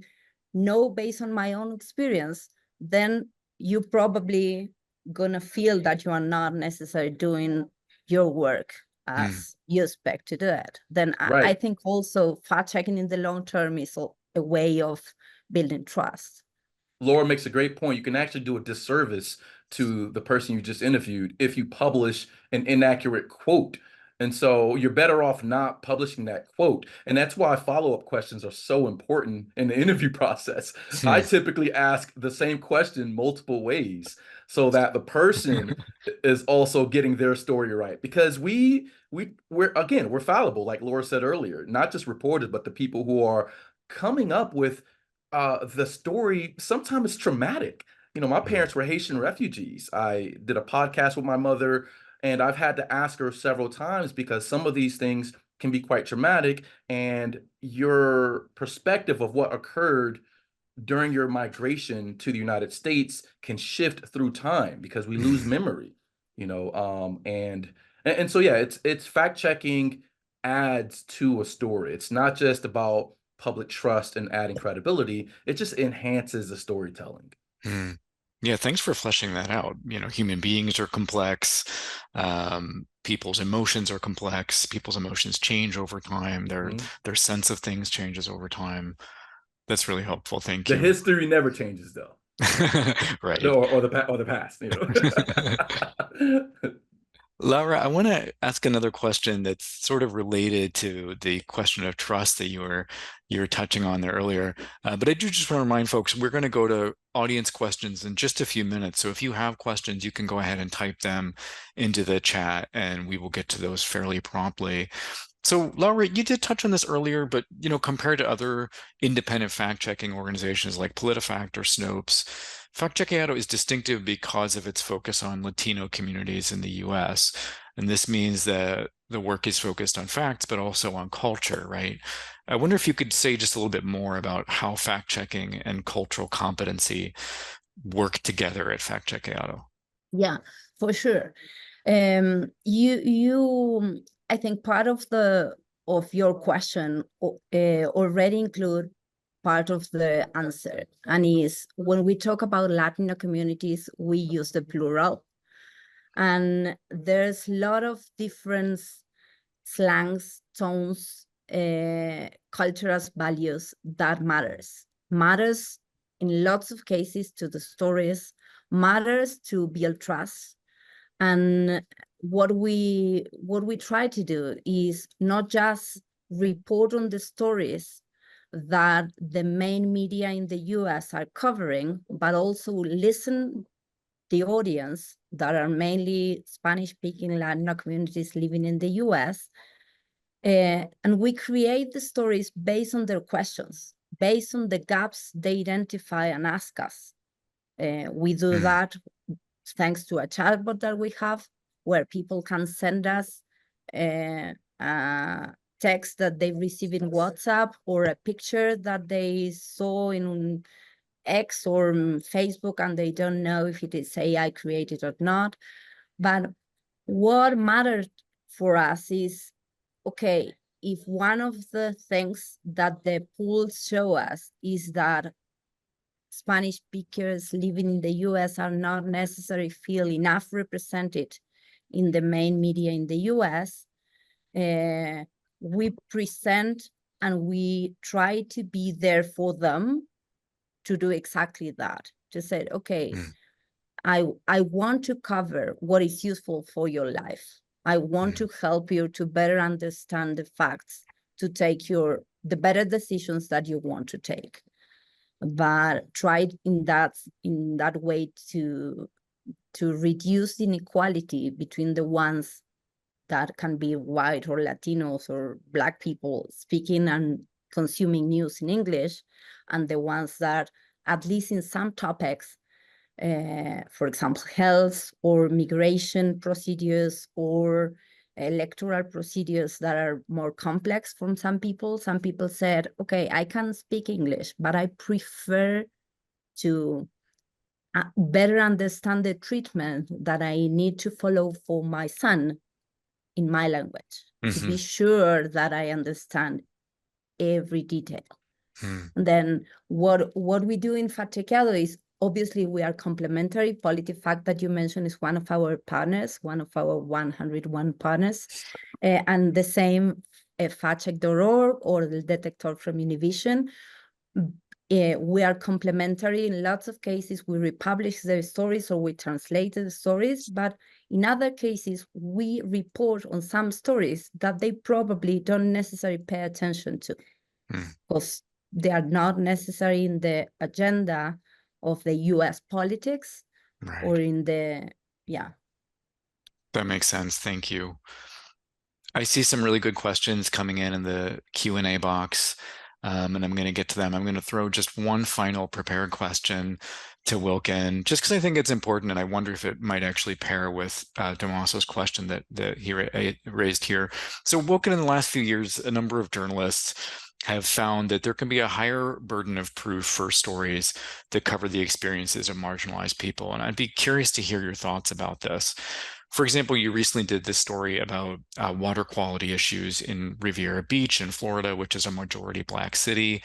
know based on my own experience, then you probably gonna feel that you are not necessarily doing your work
Hmm.
as you expect to do it. Then I
Right.
think also fact checking in the long term is a way of building trust.
Laura makes a great point. You can actually do a disservice to the person you just interviewed if you publish an inaccurate quote. And so you're better off not publishing that quote. And that's why follow-up questions are so important in the interview process. I
Hmm.
typically ask the same question multiple ways so that the person is also getting their story right. Because we're fallible, like Laura said earlier, not just reporters, but the people who are coming up with the story. Sometimes it's traumatic. My
Hmm.
parents were Haitian refugees. I did a podcast with my mother, and I've had to ask her several times because some of these things can be quite traumatic, and your perspective of what occurred during your migration to the United States can shift through time because we lose memory, and so yeah, it's fact checking adds to a story. It's not just about public trust and adding credibility, it just enhances the storytelling.
Hmm. Yeah, thanks for fleshing that out. Human beings are complex. People's emotions are complex. People's emotions change over time. Their sense of things changes over time. That's really helpful. Thank
The
you.
history never changes though.
Right.
Or the past,
Laura, I want to ask another question that's sort of related to the question of trust that you were touching on there earlier. But I do just want to remind folks, we're going to go to audience questions in just a few minutes. So if you have questions, you can go ahead and type them into the chat, and we will get to those fairly promptly. So, Laura, you did touch on this earlier, but compared to other independent fact-checking organizations like PolitiFact or Snopes, Factchequeado is distinctive because of its focus on Latino communities in the US. And this means that the work is focused on facts, but also on culture, right? I wonder if you could say just a little bit more about how fact-checking and cultural competency work together at Factchequeado.
Yeah, for sure. You I think part of your question already include part of the answer, and is when we talk about Latino communities, we use the plural, and there's a lot of different slangs, tones, cultural values that matters in lots of cases to the stories, matters to build trust. And what we try to do is not just report on the stories that the main media in the US are covering, but also listen the audience that are mainly Spanish-speaking Latino communities living in the US. And we create the stories based on their questions, based on the gaps they identify and ask us. We do that thanks to a chatbot that we have, where people can send us a text that they receive in WhatsApp or a picture that they saw in X or Facebook, and they don't know if it is AI created or not. But what matters for us is, okay, if one of the things that the polls show us is that Spanish speakers living in the US are not necessarily feel enough represented in the main media in the US, we present and we try to be there for them to do exactly that. To say, okay, I want to cover what is useful for your life. I want to help you to better understand the facts, to take the better decisions that you want to take. But try in that way to reduce inequality between the ones that can be white or Latinos or Black people speaking and consuming news in English, and the ones that, at least in some topics, for example, health or migration procedures or electoral procedures that are more complex from some people. Some people said, okay, I can speak English, but I prefer to better understand the treatment that I need to follow for my son in my language, to be sure that I understand every detail. And then what we do in Factchequeado is, obviously, we are complementary. PolitiFact that you mentioned is one of our partners, one of our 101 partners. And the same factcheck.org or the detector from Univision. We are complementary. In lots of cases, we republish the stories or we translate the stories. But in other cases, we report on some stories that they probably don't necessarily pay attention to, because they are not necessarily in the agenda of the US politics,
Right.
or in the, yeah.
That makes sense. Thank you. I see some really good questions coming in the Q&A box, and I'm going to get to them. I'm going to throw just one final prepared question to Wilkine, just because I think it's important, and I wonder if it might actually pair with Damaso's question that he raised here. So Wilkine, in the last few years, a number of journalists have found that there can be a higher burden of proof for stories that cover the experiences of marginalized people. And I'd be curious to hear your thoughts about this. For example, you recently did this story about water quality issues in Riviera Beach in Florida, which is a majority Black city.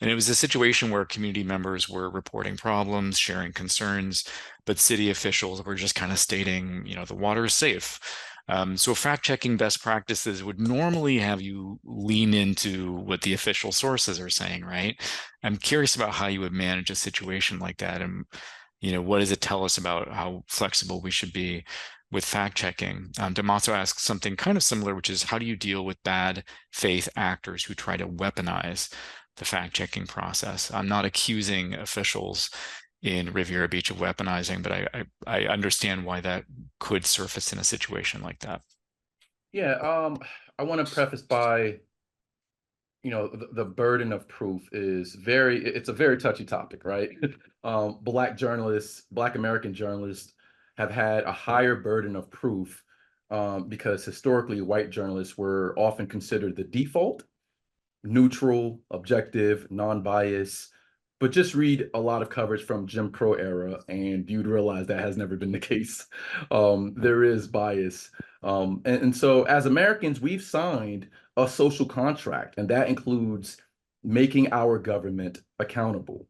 And it was a situation where community members were reporting problems, sharing concerns, but city officials were just kind of stating, the water is safe. So fact-checking best practices would normally have you lean into what the official sources are saying, right? I'm curious about how you would manage a situation like that, and what does it tell us about how flexible we should be with fact-checking? Damaso asks something kind of similar, which is how do you deal with bad faith actors who try to weaponize the fact-checking process? I'm not accusing officials in Riviera Beach of weaponizing, but I understand why that could surface in a situation like that.
Yeah, I want to preface by, the burden of proof is it's a very touchy topic, right? Black journalists, Black American journalists have had a higher burden of proof because historically white journalists were often considered the default, neutral, objective, non-biased. But just read a lot of coverage from Jim Crow era, and you'd realize that has never been the case. There is bias. And so as Americans, we've signed a social contract, and that includes making our government accountable.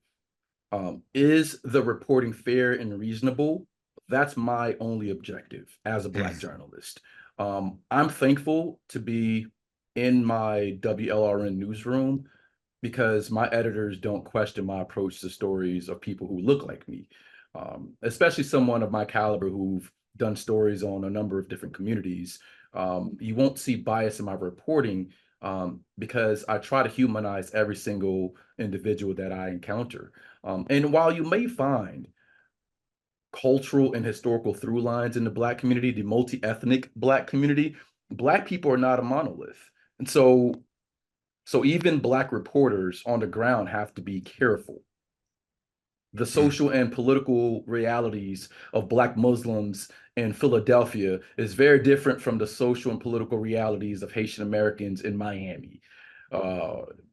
Is the reporting fair and reasonable? That's my only objective as a Black journalist. I'm thankful to be in my WLRN newsroom because my editors don't question my approach to stories of people who look like me, especially someone of my caliber who've done stories on a number of different communities. You won't see bias in my reporting because I try to humanize every single individual that I encounter. And while you may find cultural and historical through lines in the Black community, the multi-ethnic Black community, Black people are not a monolith. And so even Black reporters on the ground have to be careful. The social and political realities of Black Muslims in Philadelphia is very different from the social and political realities of Haitian Americans in Miami.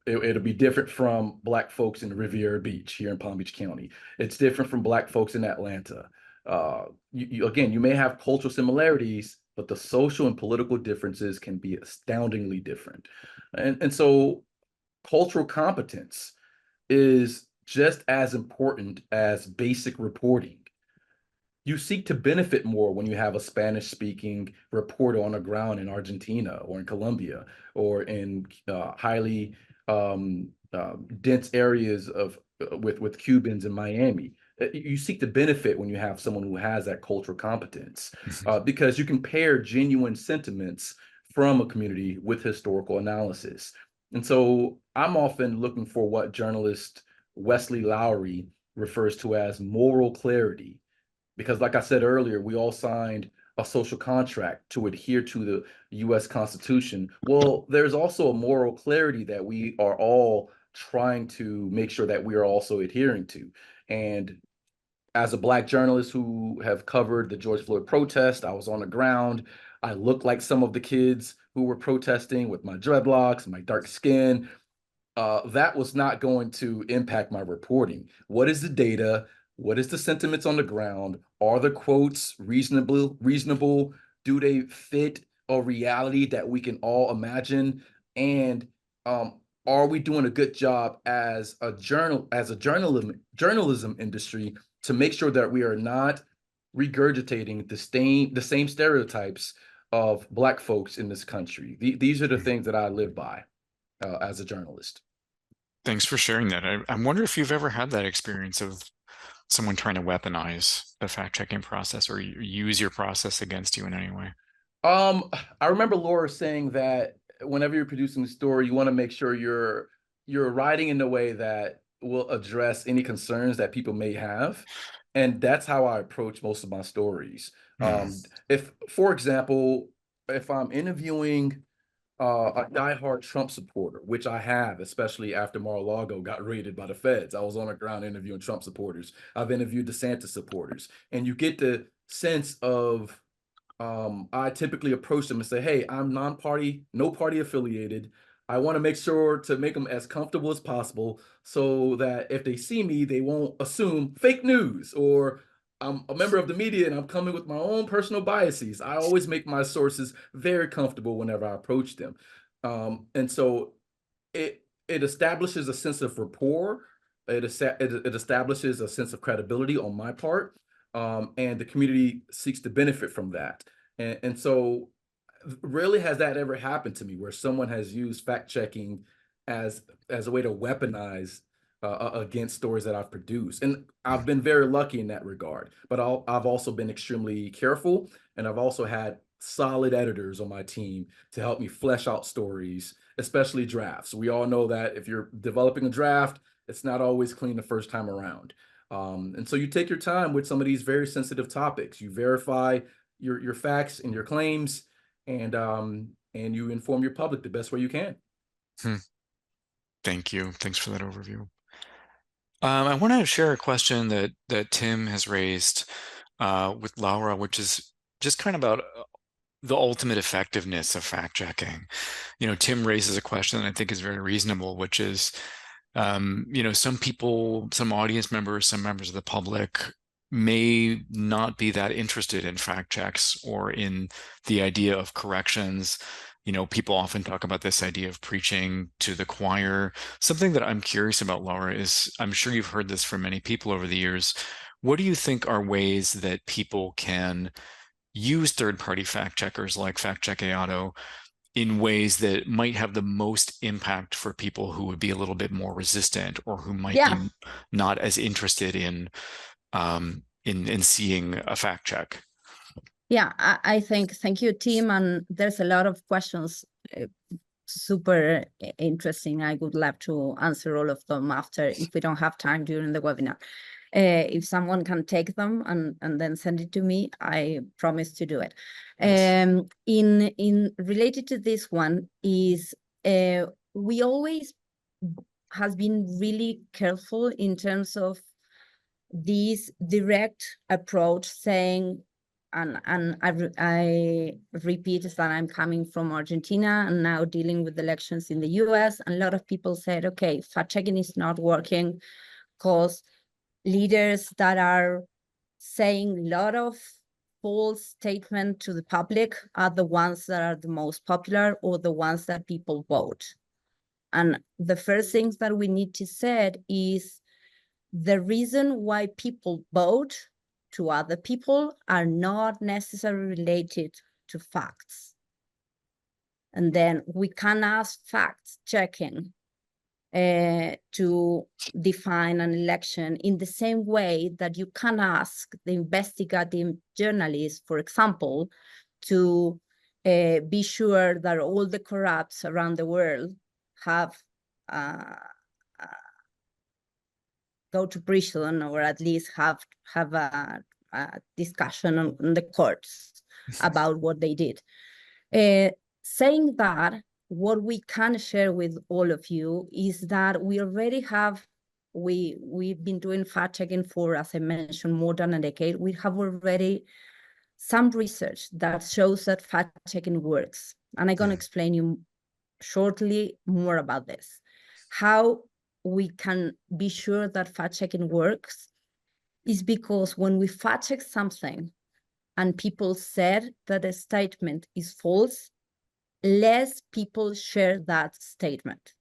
It'll be different from Black folks in Riviera Beach here in Palm Beach County. It's different from Black folks in Atlanta. Again, you may have cultural similarities, but the social and political differences can be astoundingly different. And so cultural competence is just as important as basic reporting. You seek to benefit more when you have a Spanish-speaking reporter on the ground in Argentina or in Colombia or in highly dense areas with Cubans in Miami. You seek to benefit when you have someone who has that cultural competence because you can pair genuine sentiments from a community with historical analysis. And so I'm often looking for what journalist Wesley Lowery refers to as moral clarity. Because like I said earlier, we all signed a social contract to adhere to the US Constitution. Well, there's also a moral clarity that we are all trying to make sure that we are also adhering to. And as a Black journalist who have covered the George Floyd protest, I was on the ground. I looked like some of the kids who were protesting with my dreadlocks, my dark skin. That was not going to impact my reporting. What is the data? What is the sentiments on the ground? Are the quotes reasonable? Do they fit a reality that we can all imagine? And are we doing a good job as a journalism industry to make sure that we are not regurgitating the same stereotypes of Black folks in this country? These are the things that I live by as a journalist.
Thanks for sharing that. I wonder if you've ever had that experience of someone trying to weaponize the fact-checking process or use your process against you in any way.
I remember Laura saying that whenever you're producing a story, you want to make sure you're writing in a way that will address any concerns that people may have. And that's how I approach most of my stories. If, for example, if I'm interviewing a diehard Trump supporter, which I have, especially after Mar-a-Lago got raided by the feds. I was on the ground interviewing Trump supporters. I've interviewed DeSantis supporters, and you get the sense of I typically approach them and say, hey, I'm non-party, no party affiliated. I want to make sure to make them as comfortable as possible so that if they see me, they won't assume fake news or I'm a member of the media and I'm coming with my own personal biases. I always make my sources very comfortable whenever I approach them. And so it establishes a sense of rapport. It establishes a sense of credibility on my part, and the community seeks to benefit from that. And so, rarely has that ever happened to me where someone has used fact checking as a way to weaponize against stories that I've produced. And I've been very lucky in that regard. But I've also been extremely careful, and I've also had solid editors on my team to help me flesh out stories, especially drafts. We all know that if you're developing a draft, it's not always clean the first time around. And so you take your time with some of these very sensitive topics. You verify your facts and your claims, and you inform your public the best way you can.
Thank you. Thanks for that overview. I want to share a question that Tim has raised with Laura, which is just kind of about the ultimate effectiveness of fact checking. Tim raises a question that I think is very reasonable, which is, some people, some audience members, some members of the public may not be that interested in fact checks or in the idea of corrections. People often talk about this idea of preaching to the choir. Something that I'm curious about, Laura, is I'm sure you've heard this from many people over the years. What do you think are ways that people can use third-party fact checkers like Factchequeado in ways that might have the most impact for people who would be a little bit more resistant or who might be not as interested in seeing a fact check?
Yeah, I think, thank you, Tim. And there's a lot of questions, super interesting. I would love to answer all of them after, if we don't have time during the webinar. If someone can take them and then send it to me, I promise to do it.
Yes.
In related to this one is, we always has been really careful in terms of this direct approach, saying, and I repeat that I'm coming from Argentina and now dealing with elections in the US. And a lot of people said, okay, fact checking is not working because leaders that are saying a lot of false statement to the public are the ones that are the most popular or the ones that people vote. And the first things that we need to say is the reason why people vote to other people are not necessarily related to facts. And then we can ask fact checking to define an election in the same way that you can ask the investigative journalist, for example, to be sure that all the corrupts around the world have go to prison, or at least have a discussion on the courts about what they did. Saying that, what we can share with all of you is that we already have, we've been doing fact checking for, as I mentioned, more than a decade. We have already some research that shows that fact checking works. And I'm going to explain you shortly more about this. How we can be sure that fact checking works is because when we fact check something and people said that a statement is false, less people share that statement.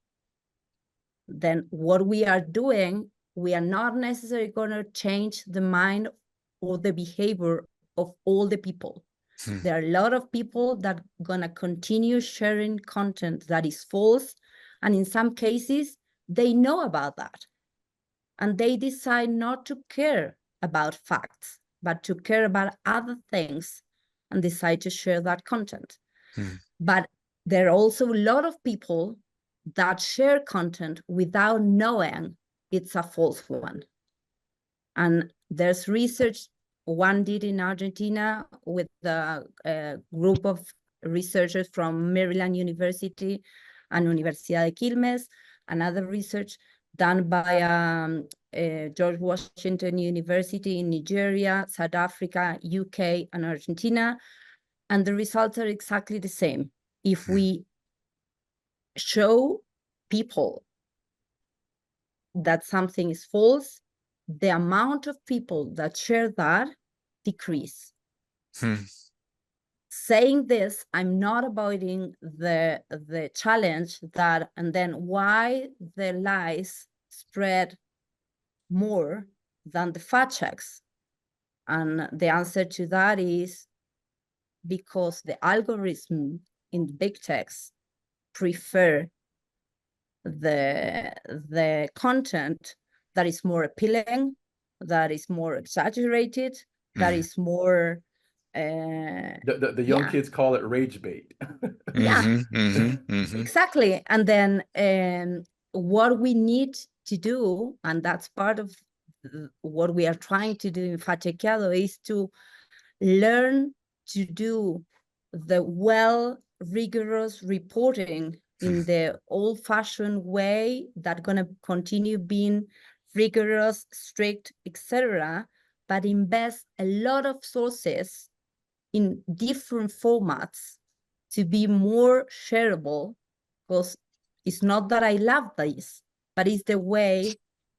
Then what we are doing, we are not necessarily going to change the mind or the behavior of all the people. There are a lot of people that are going to continue sharing content that is false. And in some cases, they know about that. And they decide not to care about facts, but to care about other things and decide to share that content. But there are also a lot of people that share content without knowing it's a false one. And there's research one did in Argentina with a group of researchers from Maryland University and Universidad de Quilmes, another research done by George Washington University in Nigeria, South Africa, UK, and Argentina. And the results are exactly the same. If we show people that something is false, the amount of people that share that decrease. Saying this, I'm not avoiding the challenge that, and then why the lies spread more than the fact checks. And the answer to that is because the algorithm in big techs prefer the content that is more appealing, that is more exaggerated, that is more
the young kids call it rage bait.
Yeah, exactly. And then what we need to do, and that's part of what we are trying to do in Factchequeado, is to learn to do the rigorous reporting in the old-fashioned way that gonna continue being rigorous, strict, etc., but invest a lot of sources in different formats to be more shareable, because it's not that I love this, but it's the way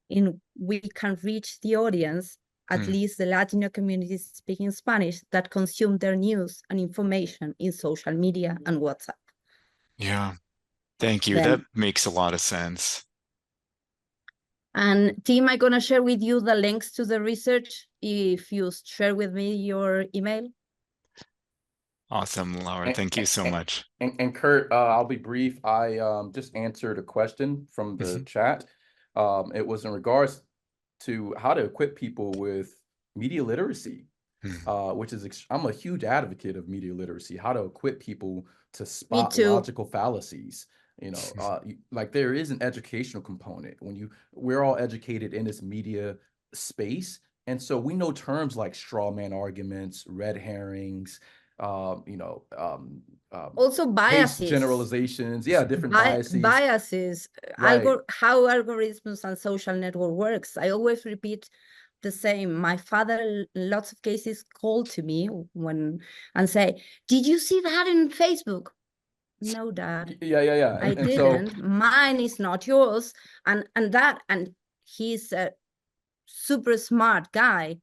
in we can reach the audience, at least the Latino communities speaking Spanish, that consume their news and information in social media and WhatsApp.
Yeah, thank you. That makes a lot of sense.
And Tim, I'm going to share with you the links to the research if you share with me your email.
Awesome, Laura. Thank you so much.
And Kurt, I'll be brief. I just answered a question from the chat. It was in regards to how to equip people with media literacy, which is, I'm a huge advocate of media literacy, how to equip people to spot logical fallacies. You know, like there is an educational component when we're all educated in this media space. And so we know terms like straw man arguments, red herrings,
also biases,
generalizations, different biases,
right. How algorithms and social network works. I always repeat the same. My father, lots of cases, called to me and say, "Did you see that in Facebook?" No, Dad.
Yeah.
I didn't. Mine is not yours. And he's a super smart guy,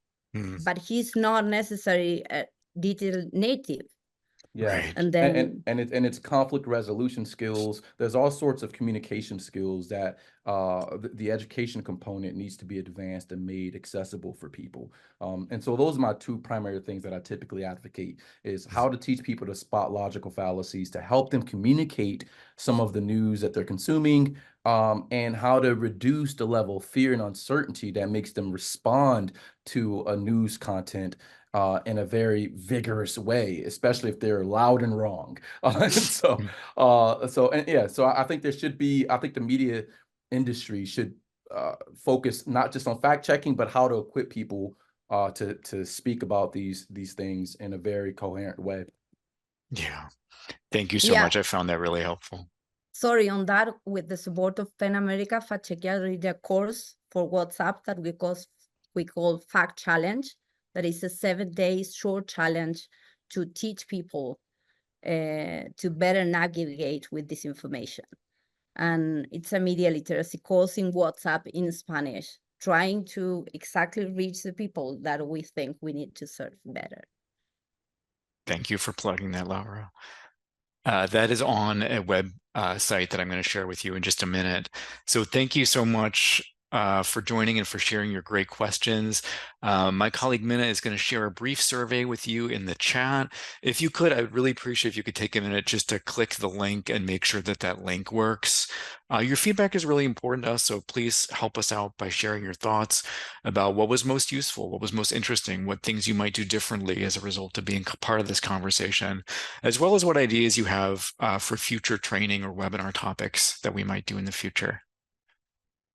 but he's not necessarily a digital native.
Yeah, right. And then it's conflict resolution skills. There's all sorts of communication skills that the education component needs to be advanced and made accessible for people. And so those are my two primary things that I typically advocate, is how to teach people to spot logical fallacies, to help them communicate some of the news that they're consuming, and how to reduce the level of fear and uncertainty that makes them respond to a news content in a very vigorous way, especially if they're loud and wrong. So I think there should be, I think the media industry should focus not just on fact checking, but how to equip people to speak about these things in a very coherent way.
Yeah, thank you so much. I found that really helpful.
Sorry, on that, with the support of PEN America, Factchequeado did a course for WhatsApp that we call Fact Challenge. That is a 7-day short challenge to teach people to better navigate with this information. And it's a media literacy course in WhatsApp in Spanish, trying to exactly reach the people that we think we need to serve better.
Thank you for plugging that, Laura. That is on a web site that I'm going to share with you in just a minute. So thank you so much for joining and for sharing your great questions. My colleague Minna is going to share a brief survey with you in the chat. If you could, I'd really appreciate if you could take a minute just to click the link and make sure that that link works. Your feedback is really important to us, so please help us out by sharing your thoughts about what was most useful, what was most interesting, what things you might do differently as a result of being part of this conversation, as well as what ideas you have for future training or webinar topics that we might do in the future.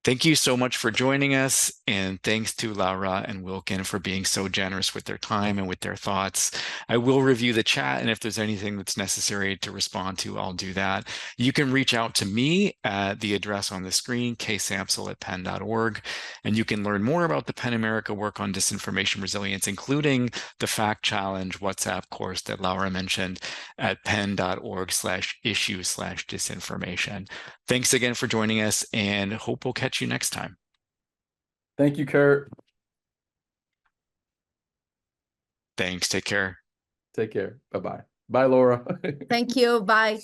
Thank you so much for joining us, and thanks to Laura and Wilkine for being so generous with their time and with their thoughts. I will review the chat, and if there's anything that's necessary to respond to, I'll do that. You can reach out to me at the address on the screen, ksampsel@pen.org, and you can learn more about the PEN America work on disinformation resilience, including the Fact Challenge WhatsApp course that Laura mentioned at pen.org/issue/disinformation. Thanks again for joining us, and hope we'll catch you next time.
Thank you, Kurt.
Thanks. Take care.
Take care. Bye-bye. Bye, Laura.
Thank you. Bye.